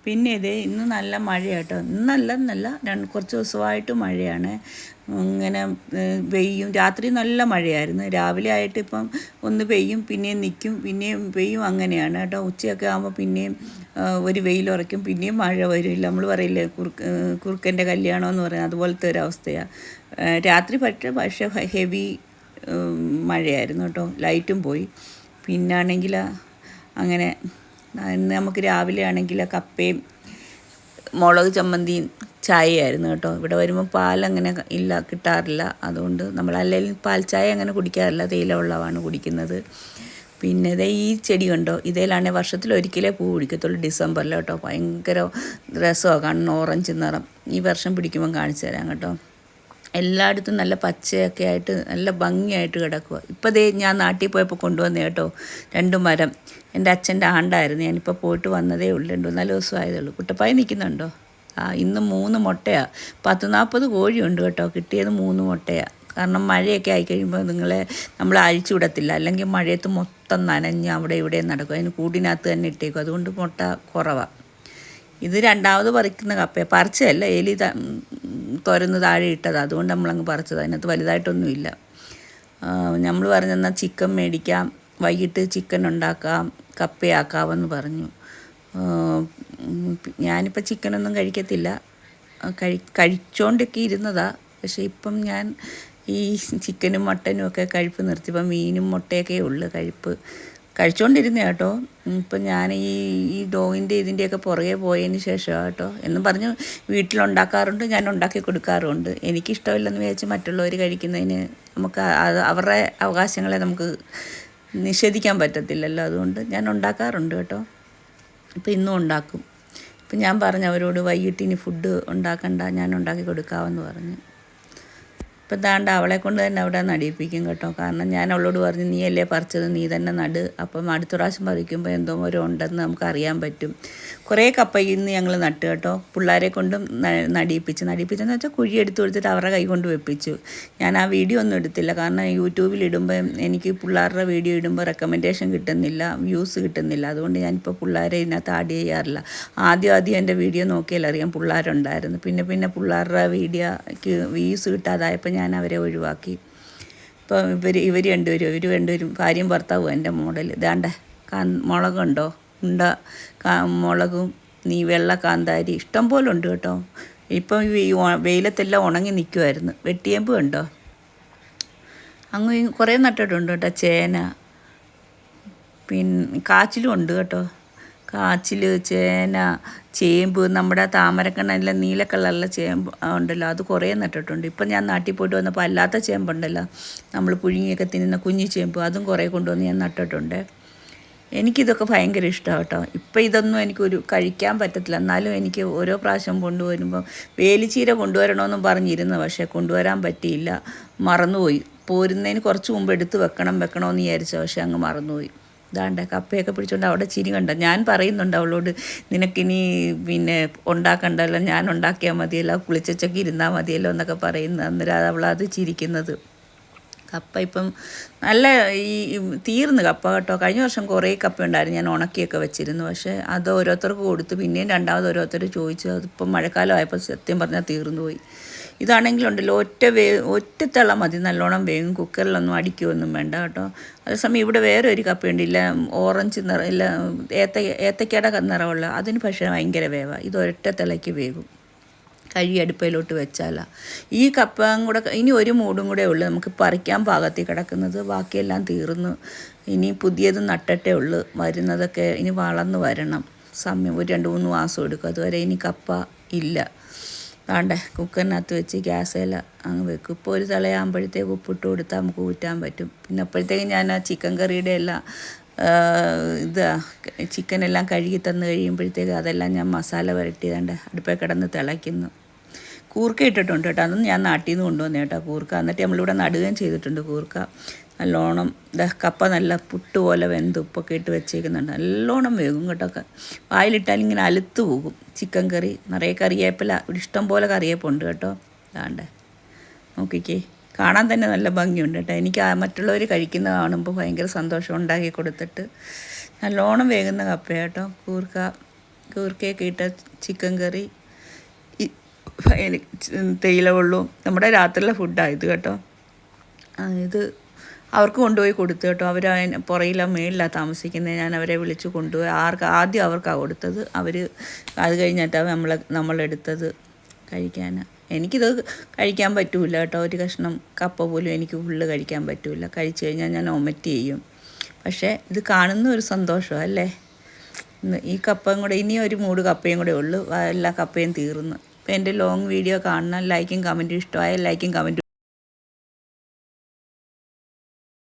പിന്നെ ഇതേ ഇന്ന് നല്ല മഴയാട്ടോ. ഇന്നല്ല കുറച്ച് ദിവസമായിട്ട് മഴയാണ്. ഇങ്ങനെ പെയ്യും. രാത്രി നല്ല മഴയായിരുന്നു. രാവിലെ ആയിട്ട് ഇപ്പം ഒന്ന് പെയ്യും, പിന്നെയും നിൽക്കും, പിന്നെയും പെയ്യും, അങ്ങനെയാണ് കേട്ടോ. ഉച്ചയൊക്കെ ആകുമ്പോൾ പിന്നെയും ഒരു വെയിലുറയ്ക്കും, പിന്നെയും മഴ വരില്ല. നമ്മൾ പറയില്ലേ കുറുക്കൻ്റെ കല്യാണം എന്ന് പറയുന്നത്, അതുപോലത്തെ ഒരു അവസ്ഥയാണ്. രാത്രി പക്ഷേ ഹെവി മഴയായിരുന്നു കേട്ടോ. ലൈറ്റും പോയി. പിന്നാണെങ്കിൽ അങ്ങനെ ഇന്ന് നമുക്ക് രാവിലെ ആണെങ്കിൽ കപ്പയും മുളക് ചമ്മന്തിയും ചായയായിരുന്നു കേട്ടോ. ഇവിടെ വരുമ്പോൾ പാലങ്ങനെ കിട്ടാറില്ല. അതുകൊണ്ട് നമ്മളല്ലെങ്കിൽ പാൽ ചായ അങ്ങനെ കുടിക്കാറില്ല, തേയില വെള്ളമാണ് കുടിക്കുന്നത്. പിന്നെ ഇതേ ഈ ചെടി കണ്ടോ, ഇതേലാണെങ്കിൽ വർഷത്തിലൊരിക്കലേ പൂ പിടിക്കത്തുള്ളൂ, ഡിസംബറിൽ കേട്ടോ. ഭയങ്കര രസമാണ്, കണ്ണ് ഓറഞ്ച് നിറം. ഈ വർഷം പിടിക്കുമ്പം കാണിച്ചു തരാം കേട്ടോ. എല്ലായിടത്തും നല്ല പച്ചയൊക്കെ ആയിട്ട് നല്ല ഭംഗിയായിട്ട് കിടക്കുക. ഇപ്പോൾ ദേ ഞാൻ നാട്ടിൽ പോയപ്പോൾ കൊണ്ടുവന്നേ കേട്ടോ 2 മരം. എൻ്റെ അച്ഛൻ്റെ ആണ്ടായിരുന്നു. ഞാനിപ്പോൾ പോയിട്ട് വന്നതേ ഉള്ളൂ. 2-4 ദിവസം ആയതേ ഉള്ളൂ. കുട്ടപ്പായി നിൽക്കുന്നുണ്ടോ? ഇന്ന് 3 മുട്ടയാണ്. 10-40 കോഴിയുണ്ട് കേട്ടോ. കിട്ടിയത് 3 മുട്ടയാണ്. കാരണം മഴയൊക്കെ ആയിക്കഴിയുമ്പോൾ നമ്മൾ അഴിച്ചു വിടത്തില്ല. അല്ലെങ്കിൽ മഴയത്ത് മൊത്തം നനഞ്ഞ് അവിടെ ഇവിടെ നടക്കും. അതിന് കൂടിനകത്ത് തന്നെ ഇട്ടേക്കും. അതുകൊണ്ട് മുട്ട കുറവാണ്. ഇത് രണ്ടാമത് പറിക്കുന്ന കപ്പയാണ്. പറിച്ചതല്ല, എലി തുരന്ന് താഴെ ഇട്ടതാണ്. അതുകൊണ്ട് നമ്മളങ്ങ് പറിച്ചത്. അതിനകത്ത് വലുതായിട്ടൊന്നുമില്ല. നമ്മൾ പറഞ്ഞെന്നാൽ ചിക്കൻ മേടിക്കാം, വൈകിട്ട് ചിക്കൻ ഉണ്ടാക്കാം, കപ്പയാക്കാമെന്ന് പറഞ്ഞു. ഞാനിപ്പോൾ ചിക്കനൊന്നും കഴിക്കത്തില്ല. കഴിച്ചുകൊണ്ടൊക്കെ ഇരുന്നതാണ്. പക്ഷേ ഇപ്പം ഞാൻ ഈ ചിക്കനും മട്ടനും ഒക്കെ കഴിപ്പ് നിർത്തി. ഇപ്പം മീനും മുട്ടയൊക്കെ ഉള്ളു കഴിച്ചുകൊണ്ടിരുന്ന കേട്ടോ. ഇപ്പം ഞാൻ ഈ ഡോഗിൻ്റെ ഇതിൻ്റെയൊക്കെ പുറകെ പോയതിന് ശേഷമാണ് കേട്ടോ. എന്നും പറഞ്ഞ് വീട്ടിലുണ്ടാക്കാറുണ്ട്, ഞാൻ ഉണ്ടാക്കി കൊടുക്കാറുണ്ട്. എനിക്കിഷ്ടമില്ലെന്ന് വിചാരിച്ച് മറ്റുള്ളവർ കഴിക്കുന്നതിന് നമുക്ക് അവരുടെ അവകാശങ്ങളെ നമുക്ക് നിഷേധിക്കാൻ പറ്റത്തില്ലല്ലോ. അതുകൊണ്ട് ഞാൻ ഉണ്ടാക്കാറുണ്ട് കേട്ടോ. ഇപ്പം ഇന്നും ഉണ്ടാക്കും. ഇപ്പം ഞാൻ പറഞ്ഞു അവരോട്, വൈകിട്ട് ഇനി ഫുഡ് ഉണ്ടാക്കണ്ട, ഞാൻ ഉണ്ടാക്കി കൊടുക്കാമെന്ന് പറഞ്ഞു. ഇപ്പം ദാണ്ട അവളെ കൊണ്ട് തന്നെ അവിടെ നടിയിപ്പിക്കും കേട്ടോ. കാരണം ഞാൻ അവളോട് പറഞ്ഞു, നീയല്ലേ പറിച്ചത്, നീ തന്നെ നട്. അപ്പം അടുത്ത പ്രാവശ്യം പറിക്കുമ്പോൾ എന്തോരം ഉണ്ടെന്ന് നമുക്കറിയാൻ പറ്റും. കുറേ കപ്പ ഇന്ന് ഞങ്ങൾ നട്ട് കേട്ടോ. പിള്ളേരെ കൊണ്ടും നടിയിപ്പിച്ചെന്ന് വെച്ചാൽ കുഴി എടുത്ത് കൊടുത്തിട്ട് അവരുടെ കൈ കൊണ്ട് വെപ്പിച്ചു. ഞാൻ ആ വീഡിയോ ഒന്നും എടുത്തില്ല. കാരണം യൂട്യൂബിൽ ഇടുമ്പോൾ എനിക്ക് പിള്ളേരുടെ വീഡിയോ ഇടുമ്പോൾ റെക്കമെൻഡേഷൻ കിട്ടുന്നില്ല, വ്യൂസ് കിട്ടുന്നില്ല. അതുകൊണ്ട് ഞാനിപ്പോൾ പിള്ളേരെ ഇതിനകത്ത് ആഡ് ചെയ്യാറില്ല. ആദ്യം എൻ്റെ വീഡിയോ നോക്കിയാൽ അറിയാം പിള്ളേരുണ്ടായിരുന്നു. പിന്നെ പിള്ളേരുടെ വീഡിയോക്ക് വ്യൂസ് കിട്ടാതായപ്പോൾ ഞാൻ അവരെ ഒഴിവാക്കി. ഇപ്പം ഇവർ രണ്ടുപേരും ഭാര്യയും ഭർത്താവും എൻ്റെ മോഡൽ. ഇതാണ്ട് മുളകുണ്ടോ, മുളകും വെള്ള കാന്താരി ഇഷ്ടം പോലെ ഉണ്ട് കേട്ടോ. ഇപ്പം ഈ വെയിലത്തെല്ലാം ഉണങ്ങി നിൽക്കുമായിരുന്നു. വെട്ടിയേമ്പ് കണ്ടോ, അങ്ങ് കുറേ നട്ടിട്ടുണ്ട് കേട്ടോ. ചേന, പിന്നെ കാച്ചിലും ഉണ്ട് കേട്ടോ. കാച്ചിൽ, ചേന, ചേമ്പ്, നമ്മുടെ താമരക്കണ്ണല്ല നീല കളറിലുള്ള ചേമ്പ് ഉണ്ടല്ലോ, അത് കുറേ നട്ടിട്ടുണ്ട്. ഇപ്പം ഞാൻ നാട്ടിൽ പോയിട്ട് വന്നപ്പോൾ അല്ലാത്ത ചേമ്പുണ്ടല്ലോ, നമ്മൾ പുഴുങ്ങിയൊക്കെ തിന്നുന്ന കുഞ്ഞി ചേമ്പ്, അതും കുറേ കൊണ്ടുവന്ന് ഞാൻ നട്ടിട്ടുണ്ട്. എനിക്കിതൊക്കെ ഭയങ്കര ഇഷ്ടമാണ് കേട്ടോ. ഇപ്പം ഇതൊന്നും എനിക്കൊരു കഴിക്കാൻ പറ്റത്തില്ല. എന്നാലും എനിക്ക് ഓരോ പ്രാവശ്യം കൊണ്ടുവരുമ്പോൾ വേലിച്ചീര കൊണ്ടുവരണമെന്നും പറഞ്ഞിരുന്നു. പക്ഷേ കൊണ്ടുവരാൻ പറ്റിയില്ല, മറന്നുപോയി. പോരുന്നതിന് കുറച്ച് മുമ്പ് എടുത്ത് വെക്കണമെന്ന് വിചാരിച്ചു. പക്ഷേ അങ്ങ് മറന്നുപോയി. ഇതാണ്ട് കപ്പയൊക്കെ പിടിച്ചുകൊണ്ട് അവിടെ ചിരി കണ്ട. ഞാൻ പറയുന്നുണ്ട് അവളോട്, നിനക്കിനി പിന്നെ ഉണ്ടാക്കണ്ടല്ലോ, ഞാൻ ഉണ്ടാക്കിയാൽ മതിയല്ലോ, കുളിച്ചൊക്കെ ഇരുന്നാൽ മതിയല്ലോ എന്നൊക്കെ പറയുന്നത്. അന്നേരം അവളത് ചിരിക്കുന്നത്. കപ്പ ഇപ്പം നല്ല തീർന്ന് കപ്പ കേട്ടോ. കഴിഞ്ഞ വർഷം കുറേ കപ്പ ഉണ്ടായിരുന്നു, ഞാൻ ഉണക്കിയൊക്കെ വെച്ചിരുന്നു. പക്ഷേ അത് ഓരോരുത്തർക്ക് കൊടുത്ത് പിന്നെയും രണ്ടാമത് ഓരോരുത്തർ ചോദിച്ചു. അതിപ്പം മഴക്കാലമായപ്പോൾ സത്യം പറഞ്ഞാൽ തീർന്നു പോയി. ഇതാണെങ്കിലുണ്ടല്ലോ ഒറ്റ തിള മതി, നല്ലോണം വേഗം. കുക്കറിലൊന്നും അടിക്കുകയൊന്നും വേണ്ട കേട്ടോ. അതേസമയം ഇവിടെ വേറെ ഒരു കപ്പയുണ്ട്, ഇല്ല ഓറഞ്ച് നിറം, ഇല്ല ഏത്തക്കയുടെ നിറമുള്ള, അതിന് പക്ഷേ ഭയങ്കര വേവാണ്. ഇത് ഒറ്റ തിളയ്ക്ക് വേകും. അടുപ്പയിലോട്ട് വെച്ചാലാ. ഈ കപ്പയും കൂടെ ഇനി ഒരു മൂടും കൂടെ ഉള്ളു നമുക്ക് പറിക്കാൻ പാകത്തിൽ കിടക്കുന്നത്. ബാക്കിയെല്ലാം തീർന്നു. ഇനി പുതിയത് നട്ടിട്ടേ ഉള്ളു. വരുന്നതൊക്കെ ഇനി വളർന്ന് വരണം. സമയം ഒരു 2-3 മാസം എടുക്കും. അതുവരെ ഇനി കപ്പ ഇല്ല. താണ്ടെ കുക്കറിനകത്ത് വെച്ച് ഗ്യാസേല അങ്ങ് വെക്കും. ഇപ്പോൾ ഒരു തിളയാകുമ്പോഴത്തേക്ക് ഉപ്പിട്ട് കൊടുത്താൽ നമുക്ക് ഊറ്റാൻ പറ്റും. പിന്നെ അപ്പോഴത്തേക്കും ഞാൻ ആ ചിക്കൻ കറിയുടെ എല്ലാം ചിക്കനെല്ലാം കഴുകി തന്ന് കഴിയുമ്പോഴത്തേക്ക് അതെല്ലാം ഞാൻ മസാല പുരട്ടി അടുപ്പിൽ കിടന്ന് തിളയ്ക്കുന്നു. കൂർക്ക ഇട്ടിട്ടുണ്ട് കേട്ടോ. അതൊന്നും ഞാൻ നാട്ടിൽ നിന്ന് കൊണ്ടുവന്നേ കേട്ടോ കൂർക്ക. എന്നിട്ട് നമ്മളിവിടെ നടുകയും ചെയ്തിട്ടുണ്ട് കൂർക്ക. നല്ലോണം കപ്പ നല്ല പുട്ട് പോലെ വെന്ത് ഉപ്പൊക്കെ ഇട്ട് വെച്ചേക്കുന്നുണ്ട്. നല്ലോണം വേകും കേട്ടോ. വായിലിട്ടാൽ ഇങ്ങനെ അലുത്ത് പോകും. ചിക്കൻ കറി നിറയെ കറിവേപ്പില, ഇഷ്ടം പോലെ കറിവേപ്പുണ്ട് കേട്ടോ. അതാണ്ട് നോക്കിക്കേ, കാണാൻ തന്നെ നല്ല ഭംഗിയുണ്ട് കേട്ടോ. എനിക്ക് മറ്റുള്ളവർ കഴിക്കുന്നത് കാണുമ്പോൾ ഭയങ്കര സന്തോഷം. ഉണ്ടാക്കി കൊടുത്തിട്ട് നല്ലോണം വേകുന്ന കപ്പ കേട്ടോ കൂർക്ക. കൂർക്കയൊക്കെ ഇട്ട ചിക്കൻ കറി, തേയില വെള്ളവും നമ്മുടെ രാത്രിയിലെ ഫുഡാണ് ഇത് കേട്ടോ. ഇത് അവർക്ക് കൊണ്ടുപോയി കൊടുത്തു കേട്ടോ. അവർ പുറയിലാണ് മേളിലാണ് താമസിക്കുന്നത്. ഞാൻ അവരെ വിളിച്ച് കൊണ്ടുപോയി. ആദ്യം അവർക്കാണ് കൊടുത്തത്. അത് കഴിഞ്ഞിട്ടാണ് നമ്മളെടുത്തത് കഴിക്കാൻ. എനിക്കിത് കഴിക്കാൻ പറ്റില്ല കേട്ടോ. ഒരു കഷ്ണം കപ്പ പോലും എനിക്ക് ഫുള്ള് കഴിക്കാൻ പറ്റില്ല. കഴിച്ചു കഴിഞ്ഞാൽ ഞാൻ വൊമിറ്റ് ചെയ്യും. പക്ഷേ ഇത് കാണുന്ന ഒരു സന്തോഷമാണ് അല്ലേ. ഈ കപ്പയും കൂടെ, ഇനിയും ഒരു 3 കപ്പയും കൂടെ ഉള്ളൂ. എല്ലാ കപ്പയും തീർന്നു. അപ്പോൾ എൻ്റെ ലോങ് വീഡിയോ കാണണം. ലൈക്കും കമൻറ്റും ഇഷ്ടമായ ലൈക്കും കമൻറ്റും